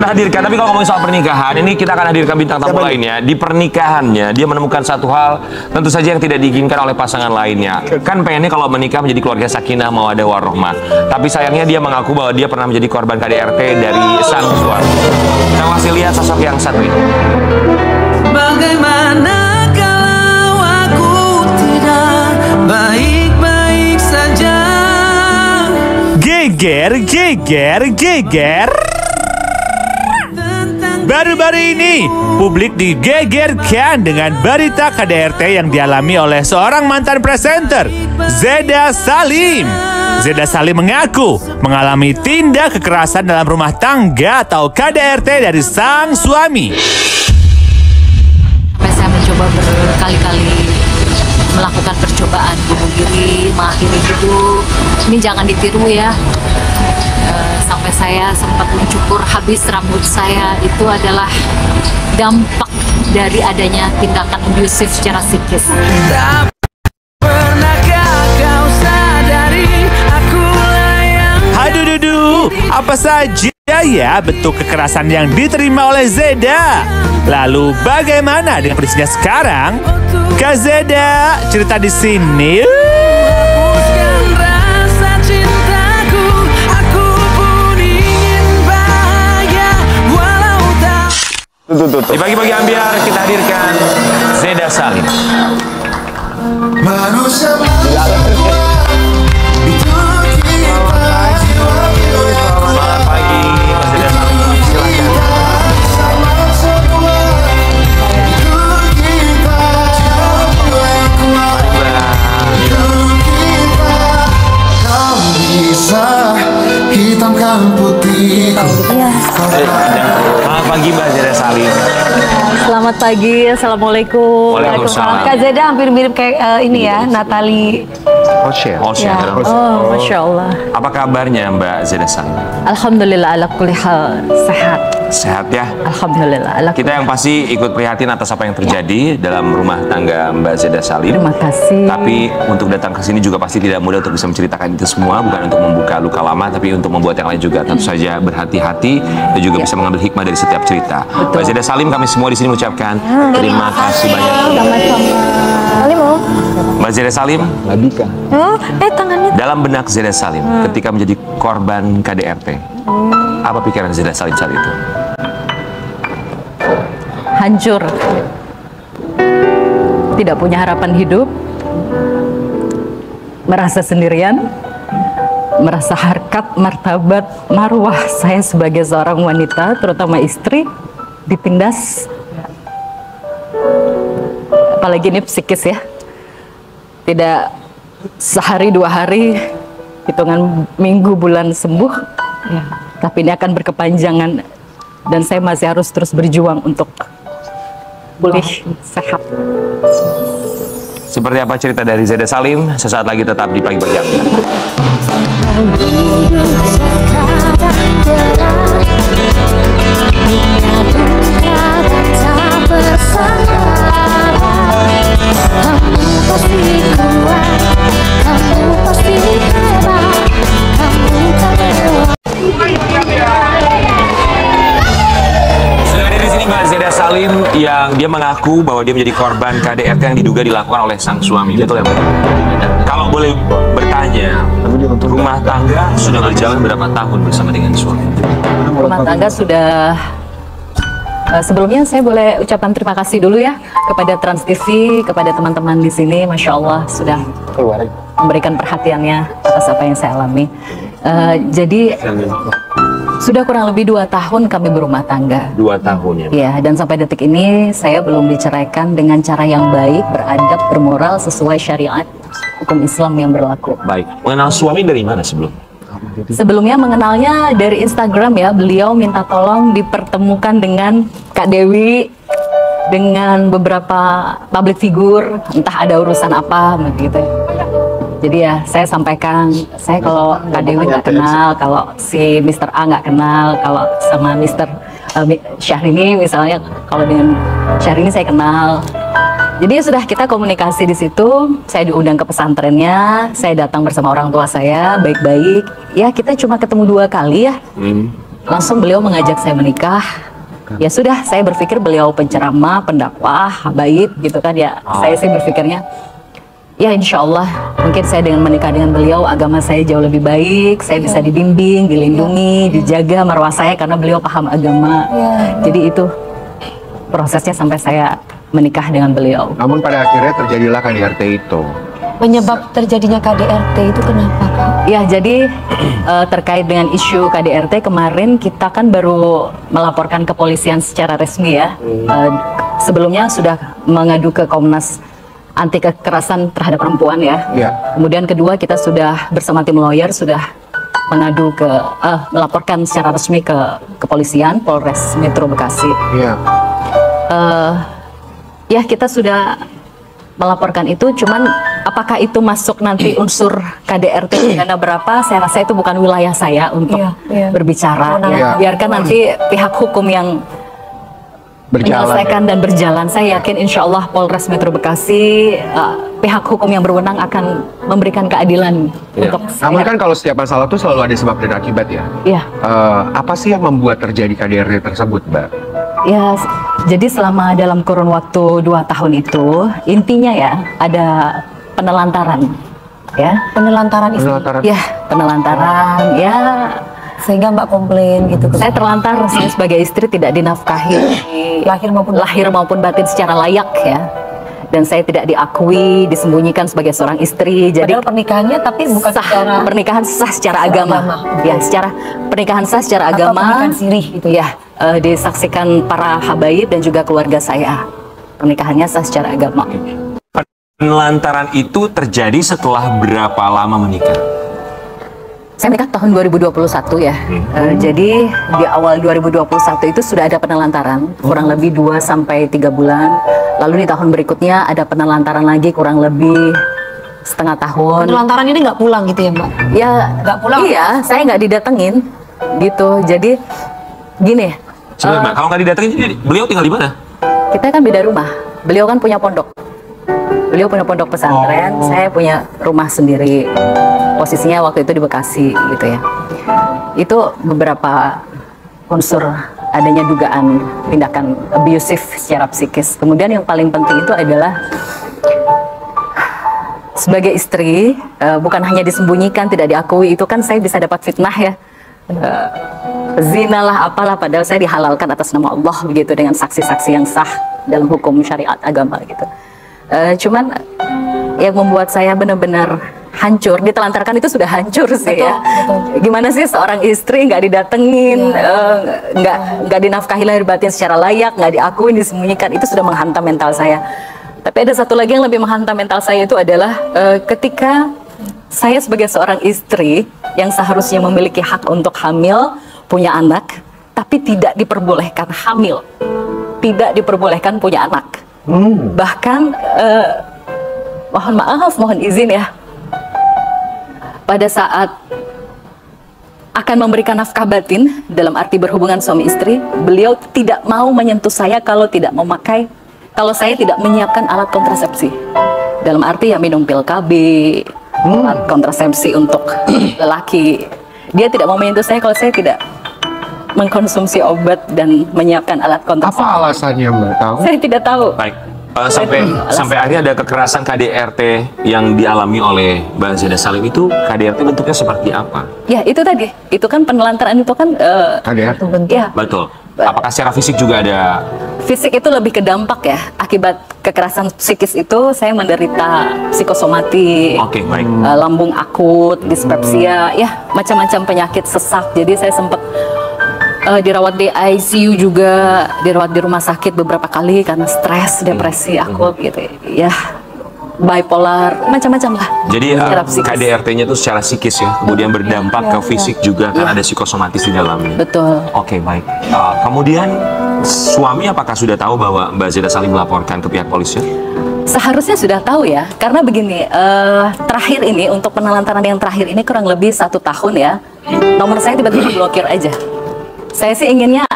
kita hadirkan. Tapi kalau ngomongin soal pernikahan, ini kita akan hadirkan bintang tamu lainnya. Di pernikahannya, dia menemukan satu hal tentu saja yang tidak diinginkan oleh pasangan lainnya. Kan pengennya kalau menikah menjadi keluarga sakinah, mawaddah warahmah. Tapi sayangnya dia mengaku bahwa dia pernah menjadi korban KDRT dari sang suami. Kita masih lihat sosok yang satu ini. Bagaimana kalau aku tidak baik-baik saja? Geger, geger, geger. Baru-baru ini, publik digegerkan dengan berita KDRT yang dialami oleh seorang mantan presenter, Zeda Salim. Zeda Salim mengaku mengalami tindak kekerasan dalam rumah tangga atau KDRT dari sang suami. Saya mencoba berkali-kali melakukan percobaan bunuh diri, mengakhiri hidup. Ini jangan ditiru ya. Sampai saya sempat mencukur habis rambut saya, itu adalah dampak dari adanya tindakan abusif secara psikis. Pernahkah kau sadari akulah yang... Aduh, apa saja ya bentuk kekerasan yang diterima oleh Zeda? Lalu bagaimana dengan kondisinya sekarang? Kak Zeda, cerita di sini. Hapuskan rasa cintaku, aku pun ingin bahagia walau tak. Di pagi-pagi ambiar kita hadirkan Zeda Salim. Manusia Selamat pagi, Mas Zeda Salim. Silakan. hitamkan putih. Selamat pagi Mbak Zeda Salim. Selamat pagi, assalamualaikum. Waalaikumsalam. Kak Zeda hampir mirip kayak ini ya, Natalie. Ya. Oh, Masya Allah. Apa kabarnya Mbak Zeda Salim? Alhamdulillah ala kulli hal, sehat. Sehat ya? Alhamdulillah. Kita yang pasti ikut prihatin atas apa yang terjadi dalam rumah tangga Mbak Zeda Salim. Terima kasih. Tapi untuk datang ke sini juga pasti tidak mudah untuk bisa menceritakan itu semua, bukan untuk membuka luka lama, tapi untuk membuat yang lain juga tentu saja berhati-hati dan juga bisa mengambil hikmah dari setiap cerita. Mbak Zeda Salim, kami semua di sini mengucapkan terima kasih banyak. Mbak Zeda Salim, Tangannya. dalam benak Zeda Salim ketika menjadi korban KDRT, apa pikiran Zeda Salim saat itu? Hancur. Tidak punya harapan hidup. Merasa sendirian. Merasa harkat, martabat, marwah saya sebagai seorang wanita, terutama istri, ditindas. Apalagi ini psikis ya. Tidak sehari dua hari, hitungan minggu bulan sembuh, ya. Tapi ini akan berkepanjangan dan saya masih harus terus berjuang untuk pulih sehat. Seperti apa cerita dari Zeda Salim? Sesaat lagi tetap di pagi-pagi ambiar. Sudah ada di sini Mbak Zeda Salim yang dia mengaku bahwa dia menjadi korban KDRT yang diduga dilakukan oleh sang suami. Betul ya Mbak? Kalau boleh bertanya, rumah tangga sudah berjalan berapa tahun bersama dengan suami? Rumah tangga sudah sebelumnya saya boleh ucapkan terima kasih dulu ya kepada Trans TV, kepada teman-teman di sini, Masya Allah sudah memberikan perhatiannya atas apa yang saya alami. Jadi sudah kurang lebih 2 tahun kami berumah tangga. 2 tahun ya? Ya, dan sampai detik ini saya belum diceraikan dengan cara yang baik, beradab, bermoral sesuai syariat hukum Islam yang berlaku. Baik, mengenal suami dari mana sebelum? Sebelumnya mengenalnya dari Instagram ya, beliau minta tolong dipertemukan dengan Kak Dewi, dengan beberapa public figure, entah ada urusan apa begitu. Jadi ya saya sampaikan, saya kalau Kak Dewi nggak kenal, kalau si Mr. A nggak kenal, kalau sama Mr. Syahrini misalnya, kalau dengan Syahrini saya kenal. Jadi sudah kita komunikasi di situ, saya diundang ke pesantrennya, saya datang bersama orang tua saya, baik-baik. Ya kita cuma ketemu 2 kali ya. langsung beliau mengajak saya menikah. Ya sudah, saya berpikir beliau penceramah, pendakwah, habaib gitu kan ya. Saya sih berpikirnya, ya insya Allah mungkin saya dengan menikah dengan beliau, agama saya jauh lebih baik, saya bisa dibimbing, dilindungi, dijaga marwah saya karena beliau paham agama. Jadi itu prosesnya sampai saya menikah dengan beliau. Namun pada akhirnya terjadilah KDRT itu. Penyebab terjadinya KDRT itu kenapa, Kak? Ya, jadi terkait dengan isu KDRT kemarin kita kan baru melaporkan kepolisian secara resmi ya. Sebelumnya sudah mengadu ke Komnas Anti Kekerasan Terhadap Perempuan ya. Kemudian kedua kita sudah bersama tim lawyer sudah mengadu ke melaporkan secara resmi ke kepolisian Polres Metro Bekasi. Ya kita sudah melaporkan itu, cuman apakah itu masuk nanti unsur KDRT pidana berapa? Saya rasa itu bukan wilayah saya untuk berbicara. Ya. Biarkan nanti pihak hukum yang menyelesaikan dan berjalan. Saya yakin insya Allah Polres Metro Bekasi, pihak hukum yang berwenang akan memberikan keadilan untuk saya. Namun kan kalau setiap masalah itu selalu ada sebab dan akibat ya. Apa sih yang membuat terjadi KDRT tersebut, Mbak? Ya, jadi selama dalam kurun waktu 2 tahun itu, intinya ya ada penelantaran, ya. Penelantaran istri. Ya, penelantaran, ya. Sehingga Mbak komplain gitu. Saya terlantar, saya sebagai istri tidak dinafkahi lahir maupun batin secara layak ya. Dan saya tidak diakui, disembunyikan sebagai seorang istri. Jadi padahal pernikahannya tapi bukan sah, pernikahan sah secara agama. Ya, secara pernikahan sah secara agama. Pernikahan sirih gitu ya. Disaksikan para habaib dan juga keluarga saya. Pernikahannya sah secara agama. Penelantaran itu terjadi setelah berapa lama menikah? Saya menikah tahun 2021 ya. Jadi di awal 2021 itu sudah ada penelantaran kurang lebih 2 sampai 3 bulan. Lalu di tahun berikutnya ada penelantaran lagi kurang lebih setengah tahun. Penelantaran ini nggak pulang gitu ya, Mbak? Ya, nggak pulang. Iya, saya nggak didatengin gitu. Jadi gini. Sebenarnya, kalau nggak didatengin, beliau tinggal di mana? Kita kan beda rumah. Beliau kan punya pondok. Beliau punya pondok pesantren, saya punya rumah sendiri. Posisinya waktu itu di Bekasi gitu ya. Itu beberapa unsur adanya dugaan tindakan abusive secara psikis. Kemudian yang paling penting itu adalah sebagai istri, bukan hanya disembunyikan, tidak diakui, itu kan saya bisa dapat fitnah ya. Zina lah apalah, padahal saya dihalalkan atas nama Allah begitu dengan saksi-saksi yang sah dalam hukum syariat agama gitu. Cuman yang membuat saya benar-benar hancur, ditelantarkan itu sudah hancur sih ya. Gimana sih seorang istri nggak didatengin, nggak dinafkahi lahir batin secara layak, nggak diakui, disembunyikan, itu sudah menghantam mental saya. Tapi ada satu lagi yang lebih menghantam mental saya itu adalah ketika saya sebagai seorang istri yang seharusnya memiliki hak untuk hamil, punya anak, tapi tidak diperbolehkan hamil, tidak diperbolehkan punya anak. Bahkan mohon maaf, mohon izin ya, pada saat akan memberikan nafkah batin dalam arti berhubungan suami istri, beliau tidak mau menyentuh saya kalau saya tidak menyiapkan alat kontrasepsi. Dalam arti ya minum pil KB, alat kontrasepsi untuk lelaki. Dia tidak mau menyentuh saya kalau saya tidak mengkonsumsi obat dan menyiapkan alat kontrasepsi. Apa alasannya, Mbak? Tahu? Saya tidak tahu. Baik. Sampai akhirnya ada kekerasan KDRT yang dialami oleh Mbak Zeda Salim itu, KDRT bentuknya seperti apa? Ya itu tadi, itu kan penelantaran itu kan KDRT. Ya. Betul. Apakah secara fisik juga ada? Fisik itu lebih ke dampak ya. Akibat kekerasan psikis itu saya menderita psikosomatik, baik. Lambung akut, dispepsia, ya macam-macam penyakit sesak. Jadi saya sempat dirawat di ICU juga, dirawat di rumah sakit beberapa kali karena stres, depresi akut gitu ya, bipolar, macam-macam lah. Jadi KDRT-nya itu secara psikis ya, kemudian berdampak ke fisik juga kan ada psikosomatis di dalamnya. Betul. Oke, baik. Kemudian suami apakah sudah tahu bahwa Mbak Zeda Salim melaporkan ke pihak polisi? Seharusnya sudah tahu ya, karena begini, terakhir ini untuk penelantaran yang terakhir ini kurang lebih 1 tahun ya, nomor saya tiba-tiba blokir aja. Saya sih inginnya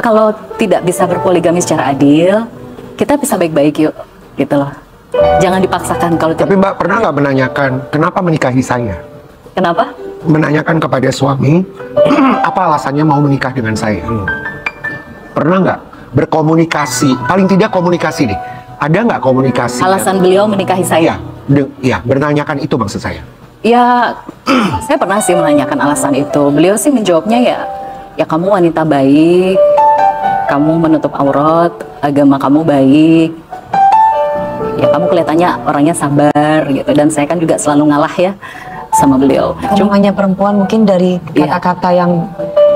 kalau tidak bisa berpoligami secara adil, kita bisa baik-baik yuk, gitu loh. Jangan dipaksakan kalau Tapi Mbak pernah nggak menanyakan kenapa menikahi saya? Kenapa? menanyakan kepada suami apa alasannya mau menikah dengan saya. Pernah nggak berkomunikasi? Paling tidak komunikasi deh. Ada nggak komunikasi? Alasan beliau menikahi saya? Ya, bertanyakan itu maksud saya. Ya, saya pernah sih menanyakan alasan itu. Beliau sih menjawabnya ya kamu wanita baik, kamu menutup aurat, agama kamu baik, ya kamu kelihatannya orangnya sabar gitu. Dan saya kan juga selalu ngalah ya sama beliau. Cuma hanya perempuan mungkin dari kata-kata yang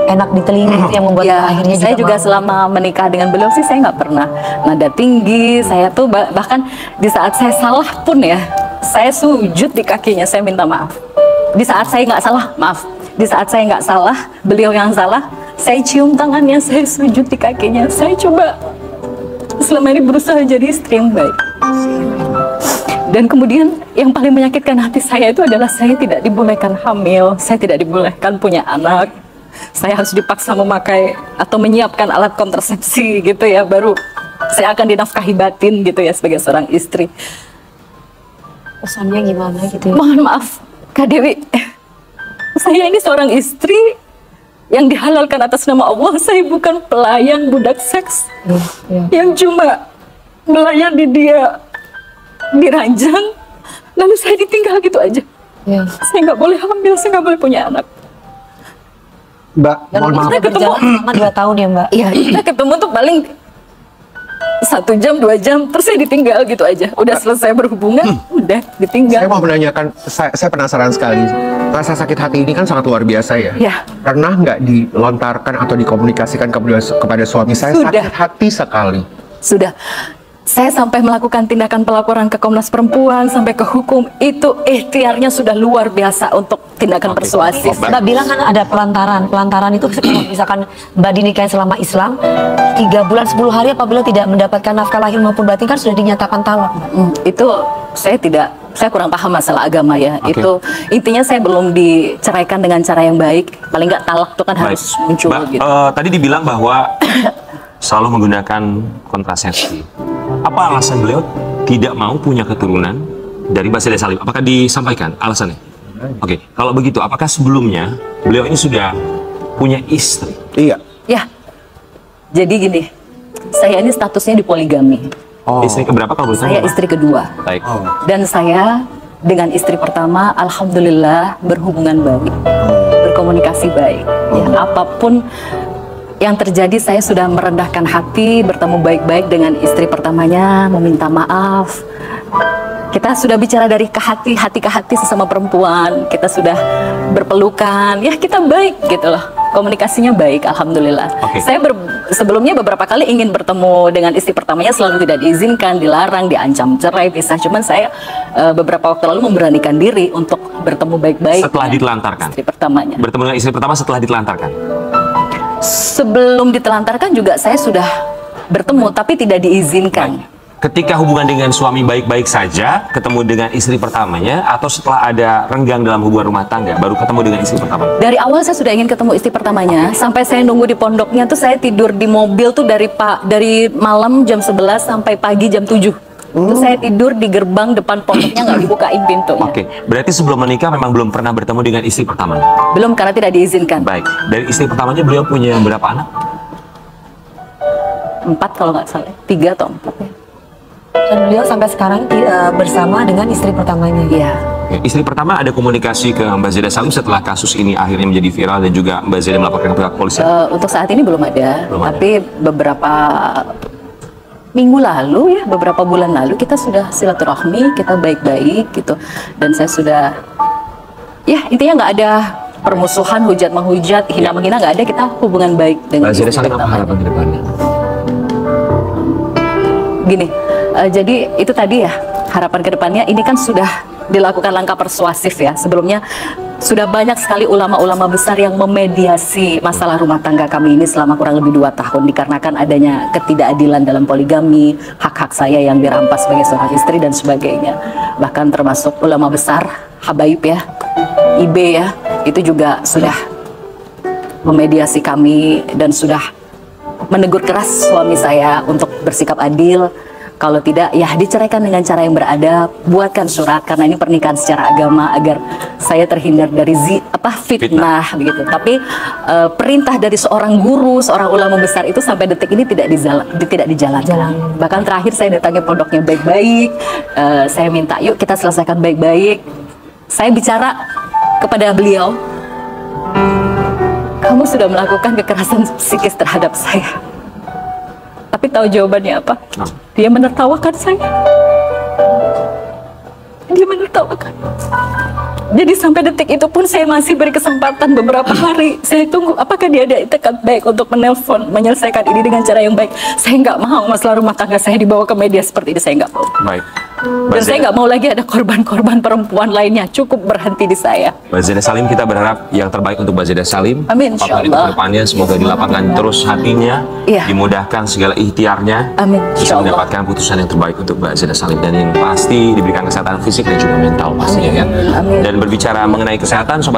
enak di telinga yang membuat akhirnya saya juga selama menikah dengan beliau sih saya nggak pernah nada tinggi. Saya tuh bahkan di saat saya salah pun ya, saya sujud di kakinya, saya minta maaf. Di saat saya nggak salah, maaf. Di saat saya nggak salah, beliau yang salah, saya cium tangannya, saya sujud di kakinya. Saya coba selama ini berusaha jadi istri yang baik. Dan kemudian yang paling menyakitkan hati saya itu adalah saya tidak dibolehkan hamil, saya tidak dibolehkan punya anak. Saya harus dipaksa memakai atau menyiapkan alat kontrasepsi gitu ya, baru saya akan dinafkahi batin gitu ya sebagai seorang istri. Pesannya gimana gitu ya? Mohon maaf Kak Dewi, saya ini seorang istri yang dihalalkan atas nama Allah. Saya bukan pelayan budak seks yang cuma melayani dia di ranjang lalu saya ditinggal gitu aja. Saya nggak boleh hamil, saya nggak boleh punya anak. Mbak, mohon maaf. Kita ketemu selama 2 tahun ya Mbak? Iya, kita ketemu tuh paling 1 jam, 2 jam, terus saya ditinggal gitu aja. Udah selesai berhubungan, udah ditinggal. Saya mau menanyakan, saya penasaran sekali. Rasa sakit hati ini kan sangat luar biasa ya. Pernah nggak dilontarkan atau dikomunikasikan kepada suami saya? Sudah. Sakit hati sekali. Sudah. Saya sampai melakukan tindakan pelaporan ke Komnas Perempuan, sampai ke hukum. Itu ikhtiarnya sudah luar biasa untuk tindakan persuasif. Mbak bilang kan ada pelantaran. Pelantaran itu kalau misalkan Mbak dinikahi selama Islam 3 bulan 10 hari apabila tidak mendapatkan nafkah lahir maupun batin kan sudah dinyatakan talak. Itu saya kurang paham masalah agama ya. Itu intinya saya belum diceraikan dengan cara yang baik. Paling nggak talak itu kan harus muncul gitu. Tadi dibilang bahwa selalu menggunakan kontrasepsi. Apa alasan beliau tidak mau punya keturunan dari Mbak Zeda Salim? Apakah disampaikan alasannya? Oke, kalau begitu, apakah sebelumnya beliau ini sudah punya istri? Iya. Ya, jadi gini, saya ini statusnya di poligami. Istri keberapa kalau boleh tahu? Saya istri kedua. Baik. Dan saya dengan istri pertama, alhamdulillah berhubungan baik, berkomunikasi baik. Ya, apapun yang terjadi, saya sudah merendahkan hati, bertemu baik-baik dengan istri pertamanya, meminta maaf. Kita sudah bicara dari hati ke hati sesama perempuan. Kita sudah berpelukan, ya kita baik gitu loh. Komunikasinya baik, alhamdulillah. Saya sebelumnya beberapa kali ingin bertemu dengan istri pertamanya, selalu tidak diizinkan, dilarang, diancam cerai, pisah. Cuman saya beberapa waktu lalu memberanikan diri untuk bertemu baik-baik setelah ditelantarkan. Istri pertamanya. Bertemu dengan istri pertama setelah ditelantarkan. Sebelum ditelantarkan juga saya sudah bertemu, tapi tidak diizinkan. Ketika hubungan dengan suami baik-baik saja, ketemu dengan istri pertamanya, atau setelah ada renggang dalam hubungan rumah tangga, baru ketemu dengan istri pertama? Dari awal saya sudah ingin ketemu istri pertamanya, sampai saya nunggu di pondoknya tuh saya tidur di mobil tuh dari malam jam 11 sampai pagi jam 7. Terus saya tidur di gerbang depan pondoknya, nggak dibukain pintunya. Berarti sebelum menikah memang belum pernah bertemu dengan istri pertamanya? Belum, karena tidak diizinkan. Baik, dari istri pertamanya beliau punya berapa anak? 4 kalau nggak salah, 3 atau 4 ya. Dan beliau sampai sekarang bersama dengan istri pertamanya. Iya. Istri pertama ada komunikasi ke Mbak Zeda Salim setelah kasus ini akhirnya menjadi viral dan juga Mbak Zeda melaporkan ke pihak polisi? Untuk saat ini belum ada, tapi beberapa minggu lalu ya, beberapa bulan lalu kita sudah silaturahmi, kita baik-baik gitu. Dan saya sudah, ya intinya nggak ada permusuhan, hujat menghujat, hina menghina, nggak ada. Kita hubungan baik dengan Mbak Zeda Salim. Apa harapan ke depannya? Gini, jadi itu tadi ya, harapan ke depannya ini kan sudah dilakukan langkah persuasif ya. Sebelumnya sudah banyak sekali ulama-ulama besar yang memediasi masalah rumah tangga kami ini selama kurang lebih 2 tahun, dikarenakan adanya ketidakadilan dalam poligami, hak-hak saya yang dirampas sebagai seorang istri dan sebagainya. Bahkan termasuk ulama besar, Habaib ya, IB ya, itu juga sudah memediasi kami dan sudah menegur keras suami saya untuk bersikap adil, Kalau tidak, ya diceraikan dengan cara yang beradab. Buatkan surat karena ini pernikahan secara agama agar saya terhindar dari fitnah begitu. Tapi perintah dari seorang guru, seorang ulama besar itu sampai detik ini tidak dijalankan. Bahkan terakhir saya datangi pondoknya baik-baik. Saya minta, yuk kita selesaikan baik-baik. Saya bicara kepada beliau, kamu sudah melakukan kekerasan psikis terhadap saya. Tapi tahu jawabannya apa? Dia menertawakan saya. Dia menertawakan. Jadi sampai detik itu pun saya masih beri kesempatan beberapa hari. Saya tunggu apakah dia ada itikat baik untuk menelpon, menyelesaikan ini dengan cara yang baik. Saya nggak mau masalah rumah tangga saya dibawa ke media seperti ini. Saya nggak mau. Baik. Dan saya nggak mau lagi ada korban-korban perempuan lainnya. Cukup berhenti di saya. Mbak Zeda Salim, kita berharap yang terbaik untuk Mbak Zeda Salim. Amin, Apapun itu insyaallah. kedepannya, semoga dilapangkan terus hatinya, Iya. dimudahkan segala ikhtiarnya, Amin, bisa insyaallah. mendapatkan putusan yang terbaik untuk Mbak Zeda Salim, dan yang pasti diberikan kesehatan fisik dan juga mental pastinya ya. Amin. Dan berbicara mengenai kesehatan, sobat